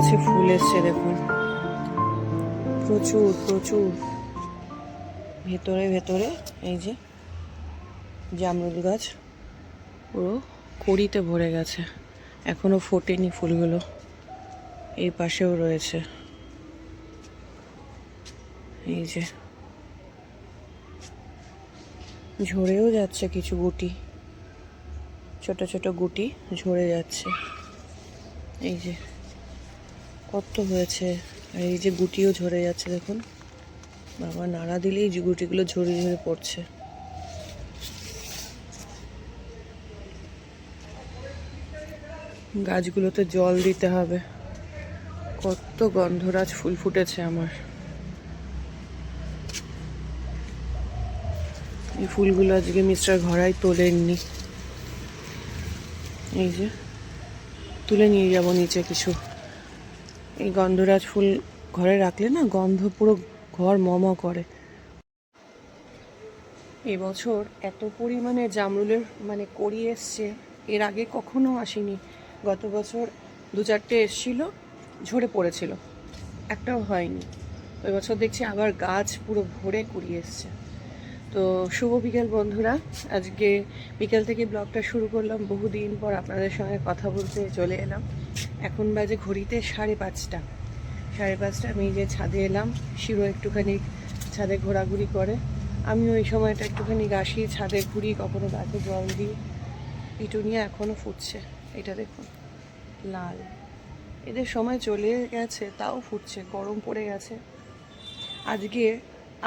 গাছে ফুল এসছে দেখুন, প্রচুর প্রচুর। ভেতরে ভেতরে এই যে জামরুল গাছ পুরো কড়িতে ভরে গেছে, এখনো ফোটেনি ফুলগুলো। এই পাশেও রয়েছে, এই যে ঝরেও যাচ্ছে কিছু গুটি, ছোট ছোট গুটি ঝরে যাচ্ছে। এই যে কত হয়েছে, আর এই যে গুটিও ঝরে যাচ্ছে দেখুন। বাবা নাড়া দিলেই যে গুটিগুলো ঝরে ঝরে পড়ছে। গাছগুলোতে জল দিতে হবে। কত গন্ধরাজ ফুল ফুটেছে আমার। এই ফুলগুলো আজকে মিস্টার ঘরাই তোলেননি। এই যে তুলে নিয়ে যাব নিচে কিছু। এই গন্ধরাজ ফুল ঘরে রাখলে না গন্ধ পুরো ঘর মম করে। এবছর এত পরিমাণে জামরুলের কড়ি এসছে, এর আগে কখনো আসেনি। গত বছর 2-4টে এসছিল, ঝরে পড়েছিল, একটাও হয়নি। ওই বছর দেখছি আবার গাছ পুরো ভরে কুড়ি এসছে। তো শুভ বিকেল বন্ধুরা, আজকে বিকেল থেকে ব্লগটা শুরু করলাম। বহুদিন পর আপনাদের সঙ্গে কথা বলতে চলে এলাম। এখন বাজে ঘড়িতে 5:30। আমি যে ছাদে এলাম, শিরো একটুখানি ছাদে ঘোরাঘুরি করে, আমি ওই সময়টা একটুখানি আসি, ছাদে ঘুরি, কখনো গাছে জল দিই। পিটুনিয়া এখনও ফুটছে, এটা দেখুন লাল। এদের সময় চলে গেছে তাও ফুটছে, গরম পড়ে গেছে।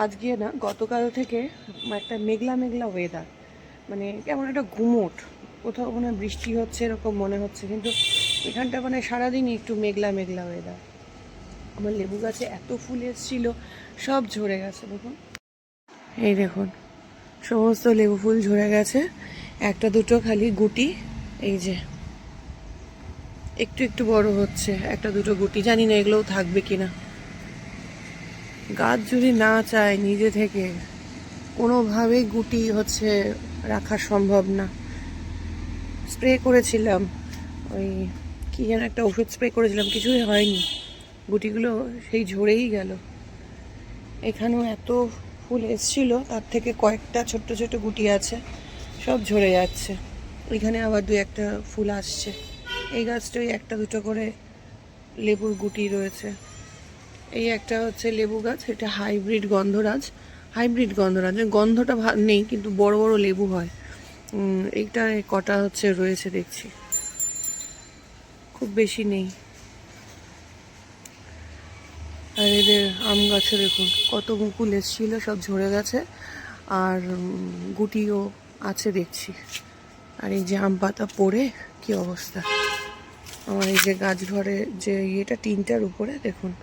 আজকে না, গতকাল থেকে একটা মেঘলা মেঘলা ওয়েদার, কেমন একটা গুমোট, কোথাও বৃষ্টি হচ্ছে এরকম মনে হচ্ছে, কিন্তু এখানটা সারাদিনই একটু মেঘলা মেঘলা ওয়েদার। আমার লেবু গাছে এত ফুল এসেছিল, সব ঝরে গেছে দেখুন। এই দেখুন সমস্ত লেবু ফুল ঝরে গেছে, একটা দুটো খালি গুটি এই যে একটু একটু বড় হচ্ছে, একটা দুটো গুটি। জানি না এগুলোও থাকবে কিনা। গাছ যদি না চায় নিজে থেকে, কোনোভাবেই গুটি রাখা সম্ভব না। স্প্রে করেছিলাম, ওই কি যেন একটা ওষুধ স্প্রে করেছিলাম, কিছুই হয়নি, গুটিগুলো সেই ঝরেই গেল। এখানেও এত ফুল এসছিল, তার থেকে কয়েকটা ছোট্ট ছোট গুটি আছে, সব ঝরে যাচ্ছে। এখানে আবার 2-1টা ফুল আসছে। এই গাছটাই একটা দুটো করে লেবুর গুটি রয়েছে। এই একটা লেবু গাছ, এটা হাইব্রিড গন্ধরাজ। গন্ধটা নেই, কিন্তু বড় বড় লেবু হয়। এইটা কটা রয়েছে দেখছি, খুব বেশি নেই। আর এদের আম গাছে দেখুন কত মুকুল এসেছিল, সব ঝরে গেছে, আর গুটিও আছে দেখছি। আর এই যে আম পাতা পড়ে কি অবস্থা। আমার এই যে গাছ ঘরে যে ইয়েটা, টিনটার উপরে দেখুন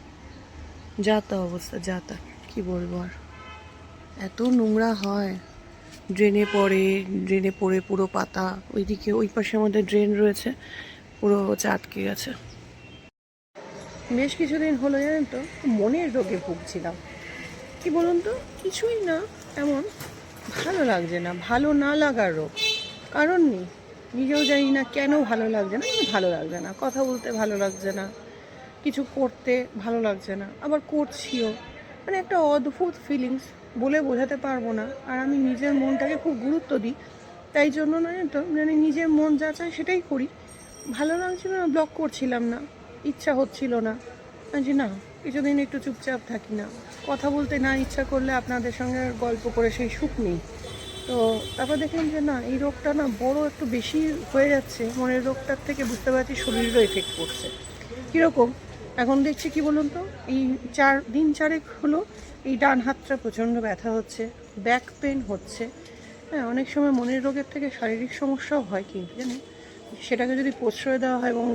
যাতা অবস্থা, যাতা কি বলবো আর। এত নোংরা হয়, ড্রেনে পড়ে পুরো পাতা। ওইদিকে ওই পাশে আমাদের ড্রেন রয়েছে, পুরো আটকে গেছে। বেশ কিছুদিন হলো জানেন তো, মনের রোগে ভুগছিলাম। কি বলুন তো, কিছুই না, এমন ভালো লাগছে না, ভালো না লাগার রোগ, কারণ নেই। নিজেও জানি না কেন ভালো লাগছে না, কিন্তু ভালো লাগছে না, কথা বলতে ভালো লাগছে না, কিছু করতে ভালো লাগছে না, আবার করছিও। একটা অদ্ভুত ফিলিংস, বলে বোঝাতে পারবো না। আর আমি নিজের মনটাকে খুব গুরুত্ব দিই, তাই জন্য না তো নিজের মন যা চায় সেটাই করি। ভালো লাগছিল না, ব্লগ করছিলাম না, ইচ্ছা হচ্ছিল না, যে না কিছুদিন একটু চুপচাপ থাকি না, কথা বলতে না ইচ্ছা করলে আপনাদের সঙ্গে গল্প করে সেই সুখ নেই। তো তারপর দেখলাম যে না, এই রোগটা না বড় একটু বেশি হয়ে যাচ্ছে। মনের রোগটার থেকে বুঝতে পারছি শরীরেরও এফেক্ট করছে। কীরকম, এখন দেখছি কি বলুন তো, এই 4 দিন হলো এই ডান হাতটা প্রচণ্ড ব্যথা হচ্ছে, ব্যাক পেন হচ্ছে। হ্যাঁ, অনেক সময় মনের রোগের থেকে শারীরিক সমস্যাও হয়, কিন্তু জানেন সেটাকে যদি প্রশ্রয় দেওয়া হয় এবং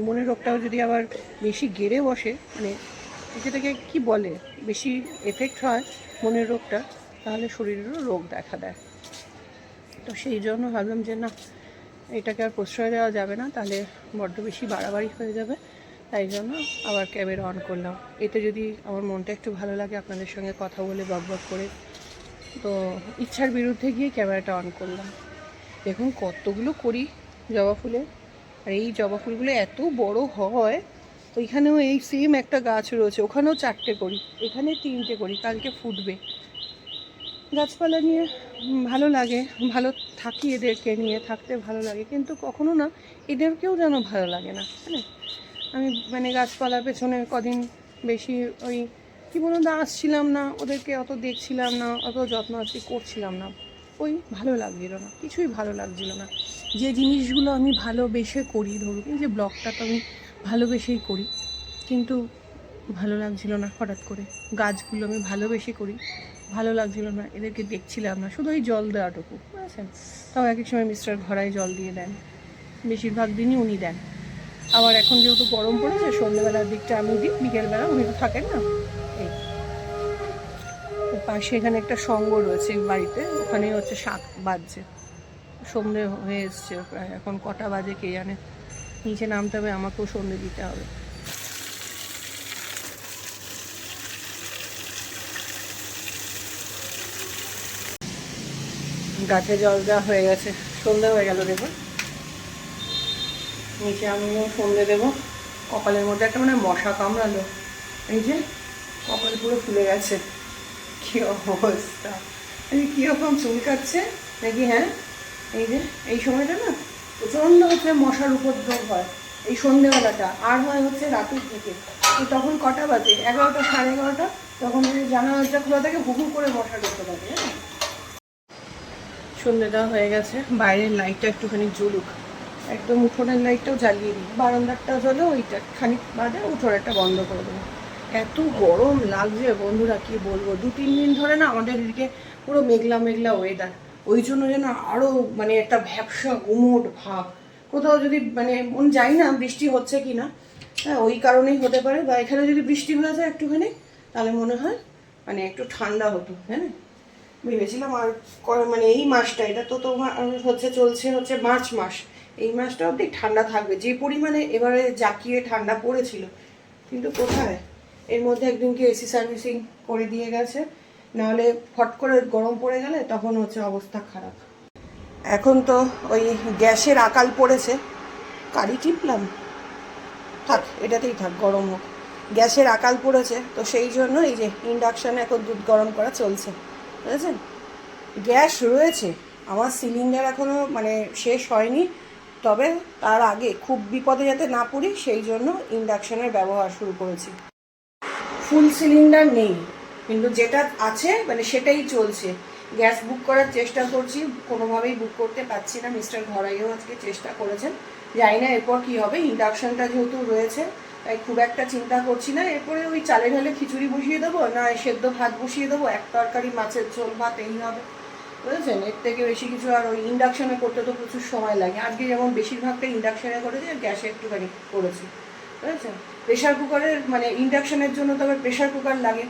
মনের রোগটাও যদি আবার বেশি গেড়ে বসে, যেটাকে কি বলে, বেশি এফেক্ট হয় মনের রোগটা, তাহলে শরীরেরও রোগ দেখা দেয়। তো সেই জন্য ভাবলাম যে না, এটাকে আর প্রশ্রয় দেওয়া যাবে না, তাহলে বড্ড বেশি বাড়াবাড়ি হয়ে যাবে। তাই জন্য আবার ক্যামেরা অন করলাম, এতে যদি আমার মনটা একটু ভালো লাগে আপনাদের সঙ্গে কথা বলে বকবক করে। তো ইচ্ছার বিরুদ্ধে গিয়ে ক্যামেরাটা অন করলাম। দেখুন কতগুলো করি জবা ফুলে, আর এই জবা ফুলগুলো এত বড় হয়, ওইখানেও এই সেম একটা গাছ রয়েছে, ওখানেও 4টে করি, এখানে 3টে করি, কালকে ফুটবে। গাছপালা নিয়ে ভালো লাগে, ভালো থাকি, এদেরকে নিয়ে থাকতে ভালো লাগে, কিন্তু কখনো না এদেরকেও যেন ভালো লাগে না। হ্যাঁ, আমি মানে গাছপালার পেছনে কদিন বেশি ওই কী বলুন না, আসছিলাম না, ওদেরকে অত দেখছিলাম না, অত যত্ন আত্তি করছিলাম না, ওই ভালো লাগছিল না, কিছুই ভালো লাগছিল না। যে জিনিসগুলো আমি ভালোবেসে করি, ধরুন এই যে ব্লগটা তো আমি ভালোবেসেই করি, কিন্তু ভালো লাগছিল না। হঠাৎ করে গাছগুলো আমি ভালোবেসে করি, ভালো লাগছিল না, এদেরকে দেখছিলাম না, শুধু ওই জল দেওয়াটুকু, বুঝেছেন। তাও এক এক সময় মিস্টার ঘরাই জল দিয়ে দেন, বেশিরভাগ দিনই উনি দেন। আবার এখন যেহেতু গরম পড়েছে, সন্ধ্যেবেলার দিকটা আমি দিই, বিকেলবেলা উনি তো থাকেন না। এই পাশে এখানে একটা সঙ্গ রয়েছে বাড়িতে, ওখানেই হচ্ছে শাক বাজছে, সন্ধে হয়ে এসছে প্রায়, এখন কটা বাজে কে জানে। নিচে নামতে হবে, আমাকেও সন্ধে দিতে হবে। গাছে জল দেওয়া হয়ে গেছে, সন্ধে হয়ে গেল দেখুন। নিচে আমিও সন্ধে দেবো। কপালের মধ্যে একটা মানে মশা কামড়ালো, এই যে কপাল পুরো ফুলে গেছে, কি অবস্থা। এই কীরকম চুলকাচ্ছে নাকি? হ্যাঁ, এই যে এই সময়টা না প্রচণ্ড হচ্ছে মশার উপদ্রব হয়, এই সন্ধেবেলাটা, আর হয় হচ্ছে রাতের দিকে। তখন কটা বাজে? 11টা, 11:30। তখন জানালাটা খোলা থাকে, হুহু করে মশা ঢুকতে থাকে। হ্যাঁ, সন্ধ্যেটা হয়ে গেছে, বাইরের লাইটটা একটুখানি জ্বলুক, একদম উঠোনের লাইটটাও জ্বালিয়ে দিই, বারান্দারটা জ্বলে, ওইটা খানিক বাদে উঠোনেরটা বন্ধ করে দেবো। এত গরম লাগছে বন্ধুরা, কি বলবো। 2-3 দিন ধরে না আমাদের এদিকে পুরো মেঘলা মেঘলা ওয়েদার, ওই জন্য যেন আরও মানে একটা ভ্যাপসা গুমোট ভাব। কোথাও যদি মানে মন যাই না বৃষ্টি হচ্ছে কি না, হ্যাঁ ওই কারণেই হতে পারে, বা এখানে যদি বৃষ্টি হয়ে যায় একটুখানি, তাহলে মনে হয় মানে একটু ঠান্ডা হতো। হ্যাঁ, ভেবেছিলাম আর মানে এই মাসটা, এটা তো তোমার হচ্ছে চলছে হচ্ছে মার্চ মাস, এই মাসটা অবধি ঠান্ডা থাকবে, যে পরিমাণে এবারে জাঁকিয়ে ঠান্ডা পড়েছিল। কিন্তু কোথায়, এর মধ্যে একদিনকে এসি সার্ভিসিং করে দিয়ে গেছে, নাহলে ফট করে গরম পড়ে গেলে তখন হচ্ছে অবস্থা খারাপ। এখন তো ওই গ্যাসের আকাল পড়েছে, কারি টিপলাম, থাক এটাতেই থাক, গরম হোক। গ্যাসের আকাল পড়েছে, তো সেই জন্য এই যে ইন্ডাকশানে এখন দুধ গরম করা চলছে, বুঝেছেন। গ্যাস রয়েছে, আমার সিলিন্ডার এখনও মানে শেষ হয়নি, তবে তার আগে খুব বিপদে যাতে না পড়ি সেই জন্য ইন্ডাকশানের ব্যবহার শুরু করেছি। ফুল সিলিন্ডার নেই, কিন্তু যেটা আছে মানে সেটাই চলছে। গ্যাস বুক করার চেষ্টা করছি, কোনোভাবেই বুক করতে পারছি না। মিস্টার ঘরাইও আজকে চেষ্টা করেছেন, জানি না এরপর কী হবে। ইন্ডাকশানটা যেহেতু রয়েছে তাই খুব একটা চিন্তা করছি না। এরপরে ওই চালে ঢালে খিচুড়ি বসিয়ে দেবো, না সেদ্ধ ভাত বসিয়ে দেবো, এক তরকারি মাছের ঝোল ভাত, এই হবে, বুঝেছেন। এর থেকে বেশি কিছু আর ওই ইন্ডাকশানে করতে তো প্রচুর সময় লাগে। আজকে যেমন বেশিরভাগটা ইন্ডাকশানে করেছি, আর গ্যাসে একটুখানি করেছি, বুঝেছেন। প্রেশার কুকারের মানে ইন্ডাকশানের জন্য তো আবার প্রেশার কুকার লাগে,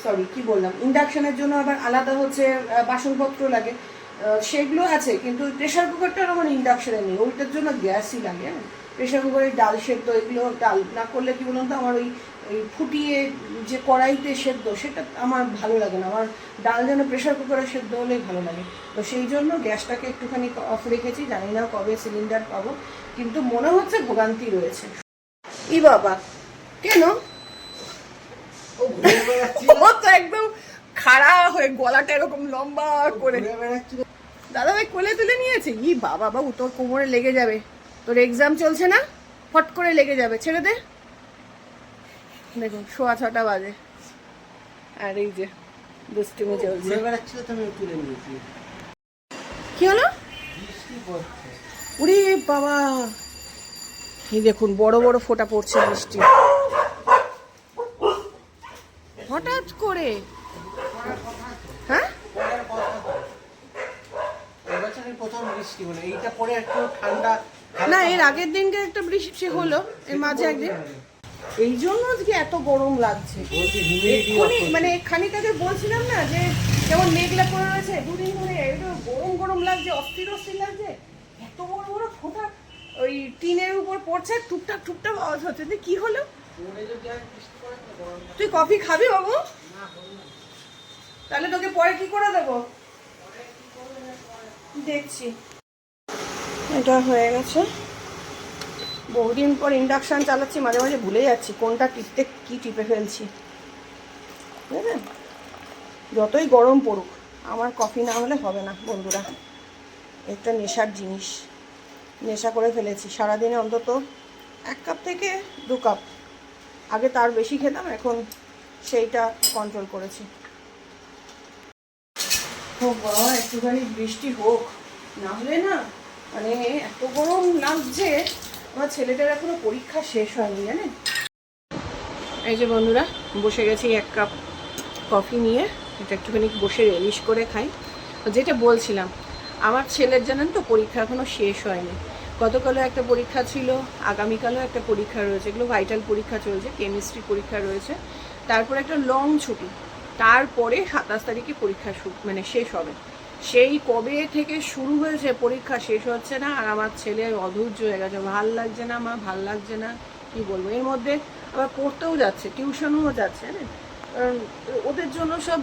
সরি কী বললাম, ইন্ডাকশানের জন্য আবার আলাদা হচ্ছে বাসনপত্র লাগে, সেগুলো আছে, কিন্তু প্রেশার কুকারটা আমার ইন্ডাকশানে নেই, ওইটার জন্য গ্যাসই লাগে। হ্যাঁ, প্রেশার কুকারে ডাল সেদ্ধ, এগুলো ডাল না করলে কী বলুন তো, আমার ওই ফুটিয়ে যে কড়াইতে সেদ্ধ, সেটা আমার ভালো লাগে না। আমার ডাল যেন প্রেশার কুকারে সেদ্ধ হলেই ভালো লাগে। তো সেই জন্য গ্যাসটাকে একটুখানি অফ রেখেছি, জানি না কবে সিলিন্ডার পাবো, কিন্তু মনে হচ্ছে ভোগান্তি রয়েছে। ই বাবা, কেন ও তো একদম খাড়া হয়ে, গলাটা এরকম লম্বা করে, দাদা ভাই কোলে তুলে নিয়েছে। ই বাবা, বাবু তোর কোমরে লেগে যাবে, তোর এক্সাম চলছে না, ফট করে লেগে যাবে, ছেড়ে দে। দেখুন 6:15 বাজে, আর এই যে দুষ্টুমি চলছে। কি হলো? উরি বাবা, এই দেখুন বড় বড় ফোঁটা পড়ছে বৃষ্টি হঠাৎ করে। হ্যাঁ, না এর আগের দিনকে একটা বৃষ্টি হলো, এর মাঝে একদিন, এই জন্য আজকে এত গরম লাগছে। মানে খানিক আগে বলছিলাম না যে যেমন মেঘলা করে রয়েছে, 2 দিন ধরে গরম গরম লাগছে, অস্থির অস্থির লাগছে। এত বড় বড় ফোঁটা ওই টিনের উপর পড়ছে, টুকটাক টুকটাক আওয়াজ হচ্ছে। কি হলো? তুই কফি খাবি বাবু? তাহলে তোকে পরে কি করে দেবো দেখছি। এটা হয়ে গেছে, বহুদিন পর ইন্ডাকশান চালাচ্ছি, মাঝে মাঝে ভুলে যাচ্ছি কোনটা টিপতে কী টিপে ফেলছি, বুঝলেন? যতই গরম পড়ুক আমার কফি না হলে হবে না বন্ধুরা। একটা নেশার জিনিস, নেশা করে ফেলেছি। সারাদিনে অন্তত 1 কাপ থেকে 2 কাপ, আগে তার বেশি খেতাম, এখন সেইটা কন্ট্রোল করেছি। ও বাবা, একটুখানি বৃষ্টি হোক, না হলে না মানে এত গরম লাগছে। আমার ছেলেটার এখনো পরীক্ষা শেষ হয়নি জানেন। এই যে বন্ধুরা, বসে গেছি 1 কাপ কফি নিয়ে, এটা একটুখানি বসে রিলিশ করে খাই। যেটা বলছিলাম, আমার ছেলের জানেন তো পরীক্ষা এখনও শেষ হয়নি। গতকালও একটা পরীক্ষা ছিল, আগামীকালও একটা পরীক্ষা রয়েছে, এগুলো ভাইটাল পরীক্ষা চলছে, কেমিস্ট্রি পরীক্ষা রয়েছে, তারপরে একটা লং ছুটি, তারপরে 27 তারিখে পরীক্ষা মানে শেষ হবে। সেই কবে থেকে শুরু হয়েছে, পরীক্ষা শেষ হচ্ছে না, আর আমার ছেলে অধৈর্য হয়ে গেছে, ভাল লাগছে না মা, ভাল লাগছে না, কি বলবো। এর মধ্যে আবার পড়তেও যাচ্ছে, টিউশনও যাচ্ছে, হ্যাঁ। কারণ ওদের জন্য সব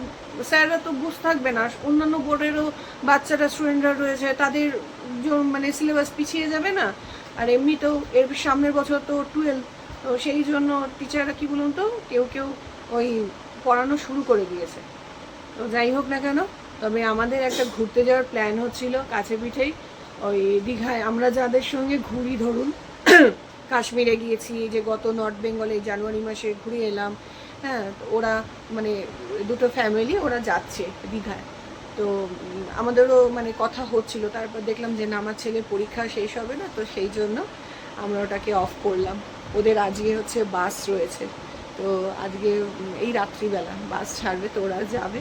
স্যাররা তো বুঝ থাকবে না, অন্যান্য বোর্ডেরও বাচ্চারা স্টুডেন্টরা রয়েছে, তাদের মানে সিলেবাস পিছিয়ে যাবে না। আর এমনিতেও এর সামনের বছর তো 12, তো সেই জন্য টিচাররা কি বলুন তো, কেউ কেউ ওই পড়ানো শুরু করে দিয়েছে। তো যাই হোক না কেন, তবে আমাদের একটা ঘুরতে যাওয়ার প্ল্যান হচ্ছিল কাছে পিঠেই, ওই দীঘায়। আমরা যাদের সঙ্গে ঘুরি, ধরুন কাশ্মীরে গিয়েছি, যে গত নর্থ বেঙ্গলে জানুয়ারি মাসে ঘুরে এলাম, হ্যাঁ। ওরা মানে দুটো ফ্যামিলি ওরা যাচ্ছে দীঘায়, তো আমাদেরও মানে কথা হচ্ছিল। তারপর দেখলাম যে না, আমার ছেলের পরীক্ষা শেষ হবে না, তো সেই জন্য আমরা ওটাকে অফ করলাম। ওদের আজকে হচ্ছে বাস রয়েছে, তো আজকে এই রাত্রিবেলা বাস ছাড়বে, তো ওরা যাবে।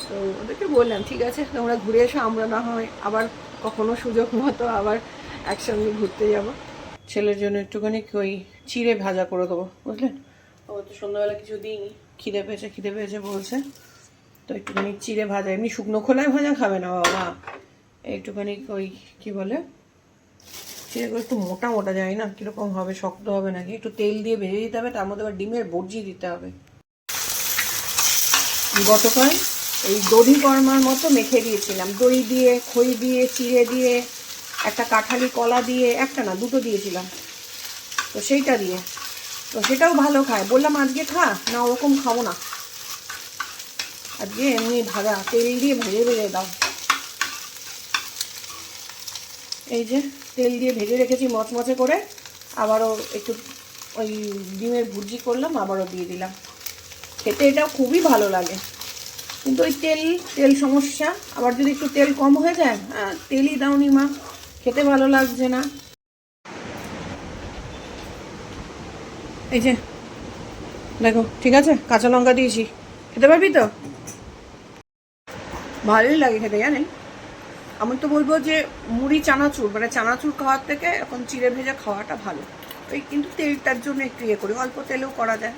তো ওদেরকে বললাম ঠিক আছে তোমরা ঘুরে এসো, আমরা না হয় আবার কখনো সুযোগ মতো আবার একসঙ্গে ঘুরতে যাব। ছেলের জন্য একটুখানি ওই চিড়ে ভাজা করে দেবো, বুঝলেন? ও তো সন্ধ্যাবেলা কিছু দিইনি, খিদে পেয়েছে বলছে, তো একটুখানি চিড়ে ভাজা, এমনি শুকনো খোলায় ভাজা খাবে না বাবা, একটুখানি ওই কী বলে, চিড়েগুলো একটু মোটা মোটা যায় না, কীরকম হবে, শক্ত হবে নাকি, একটু তেল দিয়ে ভেজে দিতে হবে, তার মধ্যে আবার ডিমের বর্জি দিতে হবে। গতকাল এই দধি কর্মার মতো মেখে দিয়েছিলাম, দই দিয়ে, খই দিয়ে, চিড়ে দিয়ে, একটা কাঁঠালি কলা দিয়ে, একটা না দুটো দিয়েছিলাম, তো সেইটা দিয়ে, তো সেটাও ভালো খায়। বললাম আজকে খা না, ওরকম খাবো না, আজকে এমনি ভাজা তেল দিয়ে ভেজে ভেজে দাও। এই যে তেল দিয়ে ভেজে রেখেছি মচমচে করে, আবারও একটু ওই ডিমের ভুর্জি করলাম, আবারও দিয়ে দিলাম। খেতে এটা খুবই ভালো লাগে, কিন্তু ওই তেল সমস্যা, আবার যদি একটু তেল কম হয়ে যায়, তেলই দাওনি মা, খেতে ভালো লাগছে না। এই যে দেখো, ঠিক আছে, কাঁচা লঙ্কা দিয়েছি, খেতে পারবি তো? ভালোই লাগে খেতে জানেন। আমি তো বলবো যে মুড়ি চানাচুর, মানে চানাচুর খাওয়ার থেকে এখন চিড়ে ভেজা খাওয়াটা ভালো। ওই কিন্তু তেলটার জন্য একটু ইয়ে করি, অল্প তেলেও করা যায়।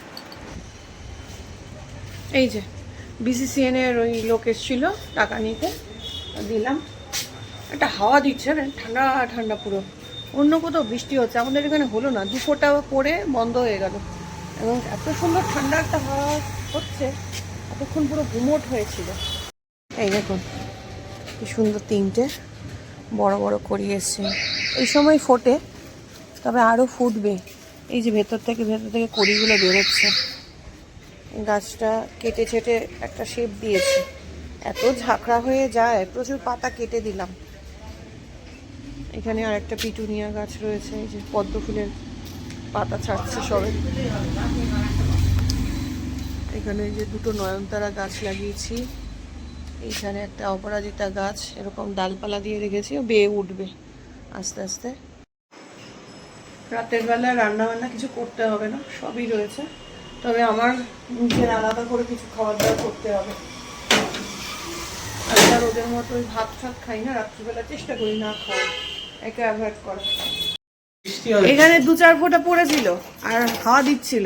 এই যে BCCN এর ওই লোক এসেছিল টাকা নিতে, দিলাম। একটা হাওয়া দিচ্ছে না, ঠান্ডা ঠান্ডা পুরো। অন্য কোথাও বৃষ্টি হচ্ছে, আমাদের এখানে হলো না, 2 ফোঁটা পরে বন্ধ হয়ে গেল, এবং এত সুন্দর ঠান্ডা একটা হাওয়া হচ্ছে, এতক্ষণ পুরো গুমোট হয়েছিল। এই দেখুন কি সুন্দর 3টে বড় বড় করি এসছে, এই সময় ফোটে, তবে আরও ফুটবে। এই যে ভেতর থেকে কড়িগুলো বেরোচ্ছে, গাছটা কেটে ছেটে একটা শেপ দিয়েছি, এত ঝাঁকড়া হয়ে যায়, প্রচুর পাতা কেটে দিলাম। এখানে আর একটা পিটুনিয়া গাছ রয়েছে, এই যে পদ্ম ফুলের পাতা ছাড়ছে সবে। এখানে যে 2টো নয়নতারা গাছ লাগিয়েছি, এইখানে একটা অপরাজিতা গাছ, এরকম ডালপালা দিয়ে রেখেছি, বেয়ে উঠবে আস্তে আস্তে। রাতের বেলা রান্না বান্না কিছু করতে হবে না, সবই রয়েছে, তবে আমার নিজের আলাদা করে কিছু খাবার দাবার করতে হবে। আমি আর ওদের মতো ওই ভাত খাই না রাত্রিবেলা, চেষ্টা করি না খাওয়া, একে অ্যাভয়েড করা। এখানে 2-4 ফোঁটা পড়েছিল আর হাওয়া দিচ্ছিল।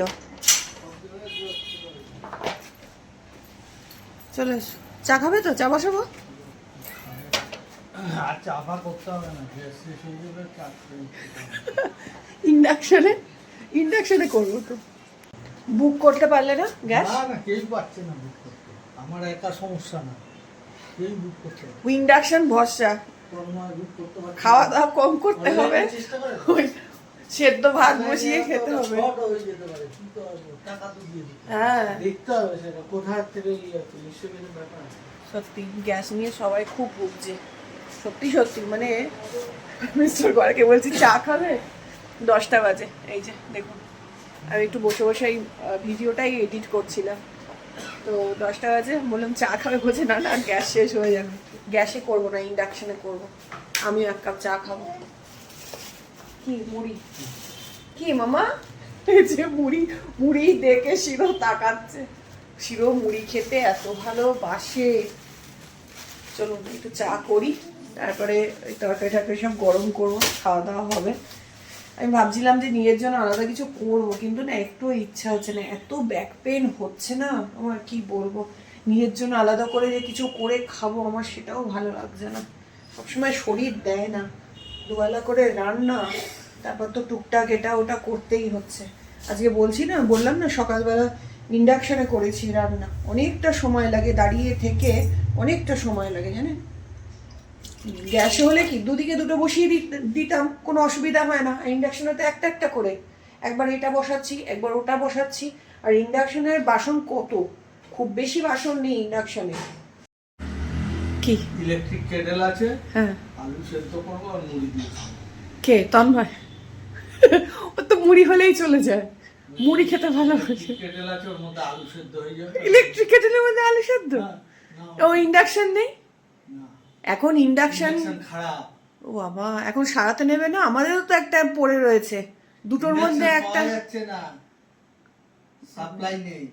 চলে এসো, চা খাবে তো? চা বসাবো। ইন্ডাকশনে করবো তো। বুক করতে পারলে না গ্যাস? না, কেউ পাচ্ছে না বুক করতে, আমার একা সমস্যা না, কেউ বুক করতে পারে। ইন্ডাকশন ভরসা, খাওয়া দাওয়া কম করতে হবে, সেদ্ধ ভাত বসিয়ে খেতে হবে। শর্ট হয়ে যেতে পারে, কি করবো, টাকা তো দিয়ে দিতে হবে। হ্যাঁ দেখতে হবে সেটা কোথায় থেকে ইয়ে আছে, হিসেবে ব্যাপার আছে। সত্যি গ্যাস নিয়ে সবাই খুব ভুগছে, সত্যি সত্যি। মানে মিস্টার গড়কে বলছি চা খাবে, 10টা বাজে। এই যে দেখুন, আমি একটু বসে বসে এই ভিডিওটাই এডিট করছিলাম, তো 10টা বাজে। বললাম চা খাবে, বলছে না না গ্যাস শেষ হয়ে যাবে, গ্যাসে করবো না, ইন্ডাকশনে করবো। আমিও 1 কাপ চা খাবো। কি মুড়ি, কি মামা? এই যে মুড়ি, মুড়ি দেখে শিরো তাকাচ্ছে। শিরো মুড়ি খেতে এত ভালোবাসে। চলুন একটু চা করি, তারপরে ওই তরকারি টরকারি সব গরম করবো, খাওয়া দাওয়া হবে। আমি ভাবছিলাম যে নিজের জন্য আলাদা কিছু করবো, কিন্তু না একটু ইচ্ছা হচ্ছে না, এত ব্যাক পেন হচ্ছে না আমার, কি বলবো। নিজের জন্য আলাদা করে যে কিছু করে খাবো, আমার সেটাও ভালো লাগছে না। সবসময় শরীর দেয় না, দুবেলা করে রান্না, তারপর তো টুকটাক এটা ওটা করতেই হচ্ছে। আজকে বললাম না সকালবেলা ইন্ডাকশনে করেছি রান্না, অনেকটা সময় লাগে, দাঁড়িয়ে থেকে অনেকটা সময় লাগে জানেন। গ্যাসে হলে কি দুদিকে দুটো বসিয়ে দিতাম, কোনো অসুবিধা হয় না। ইন্ডাকশনে তো একটা একটা করে, একবার এটা বসাচ্ছি একবার ওটা বসাচ্ছি। আর ইন্ডাকশনের বাসন কত, খুব বেশি বাসন নেই ইন্ডাকশনে। কি ইলেকট্রিক কেটেল আছে, হ্যাঁ, আলু সেদ্ধ করবো আর মুড়ি দিয়ে খাবো। কে তন্ময়? ও তো মুড়ি হলেই চলে যায়, মুড়ি খেতে ভালোবাসে। কেটেল আছে, ওর মধ্যে আলু সেদ্ধ হয়ে যাবে। ইলেকট্রিক কেটেলের মধ্যে আলু সেদ্ধ? না, ও ইন্ডাকশন নেই না, এখন? ইন্ডাকশন ইন্ডাকশন খারাপ। ও বাবা, এখন সারাতে নেবে না? আমাদেরও তো একটা পড়ে রয়েছে, দুটোর মধ্যে ইন্ডাকশন একটা। পাওয়া যাচ্ছে না, সাপ্লাই নেই।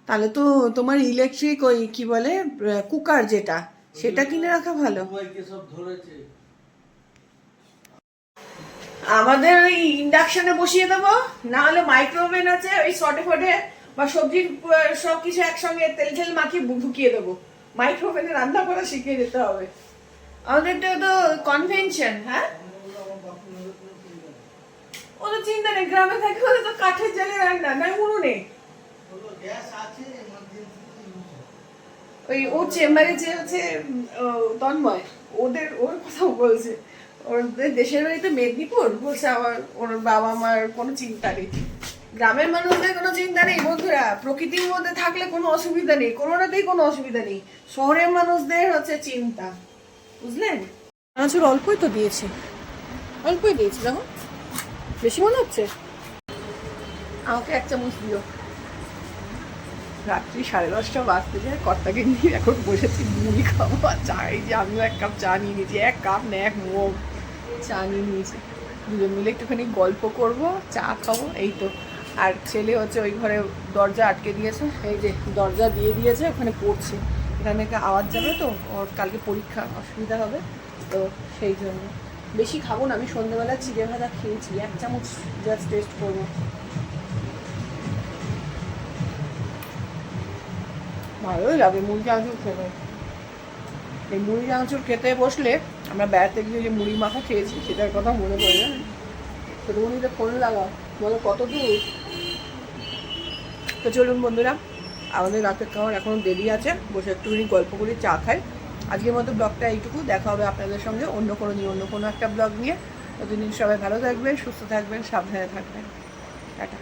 তাহলে তো তোমার ইলেকট্রিক ওই কি বলে কুকার যেটা, সেটা কিনে রাখা ভালো। দুবাইকে সব ধরেছে। আমাদের ওই ইন্ডাকশনে বসিয়ে দেবো, না হলে মাইক্রোওভেন আছে, ওই শর্টে ফটে বা সবজির সবকিছু একসঙ্গে তেল টেল মাখিয়ে ঢুকিয়ে দেবো। মাইক্রোওভেনে রান্না করা শিখিয়ে যেতে হবে, আমাদের তো কনভেনশন। হ্যাঁ, ও তো চিন্তা নেই, গ্রামে থাকে বলে তো কাঠের জালে রান্না, না উনুনে। গ্যাস আছে, emergency use হয়। ওই ও চেম্বারে যে হচ্ছে তন্ময়, ওর কথা বলছে। ওদের দেশের বাড়িতে মেদিনীপুর, বলছে আমার ওর বাবা মার কোনো চিন্তা নেই। গ্রামের মানুষদের কোনো চিন্তা নেই বন্ধুরা, প্রকৃতির মধ্যে থাকলে কোনো অসুবিধা নেই, কোনোটাতেই কোনো অসুবিধা নেই। শহরের মানুষদের হচ্ছে চিন্তা, বুঝলেন? আঁচুর অল্পই তো দিয়েছি, অল্পই দিয়েছি, দেখো বেশি মনে হচ্ছে। আমাকে 1 চামচ দিও। রাত্রি 10:30 বাজতে যায়, কর্তাকে নিয়ে এখন বসেছি মুড়ি খাবো আর চা। এই যে আমিও 1 কাপ চা নিয়ে নিয়েছি, 1 কাপ না 1 মগ চা নিয়ে নিয়েছি। দুজন মিলে একটুখানি গল্প করব, চা খাবো, এই তো। আর ছেলে হচ্ছে ওই ঘরে দরজা আটকে দিয়েছে, এই যে দরজা দিয়ে দিয়েছে, ওখানে পড়ছে। এখানে থেকে আওয়াজ যাবে তো, ওর কালকে পরীক্ষা, অসুবিধা হবে, তো সেই জন্য বেশি খাবো না। আমি সন্ধ্যেবেলা চিড়ে ভাজা খেয়েছি, 1 চামচ জাস্ট টেস্ট করবো। ভালোই লাগে মুড়ি চানাচুর খেতে। এই মুড়ি চানাচুর খেতে বসলে আমরা বেড়াতে গিয়ে যে মুড়ি মাখা খেয়েছি সেটার কথা মনে পড়ে যায়। ছোটমণিতে ফোন লাগা, বলো কত দূর। তো চলুন বন্ধুরা, আমাদের রাতের খাওয়ার এখনও দেরি আছে, বসে একটুখানি গল্প করি, চা খাই। আজকের মতো ব্লগটা এইটুকু, দেখা হবে আপনাদের সঙ্গে অন্য কোনো দিন অন্য কোনো একটা ব্লগ নিয়ে। ততদিন সবাই ভালো থাকবেন, সুস্থ থাকবেন, সাবধানে থাকবেন। টাটা।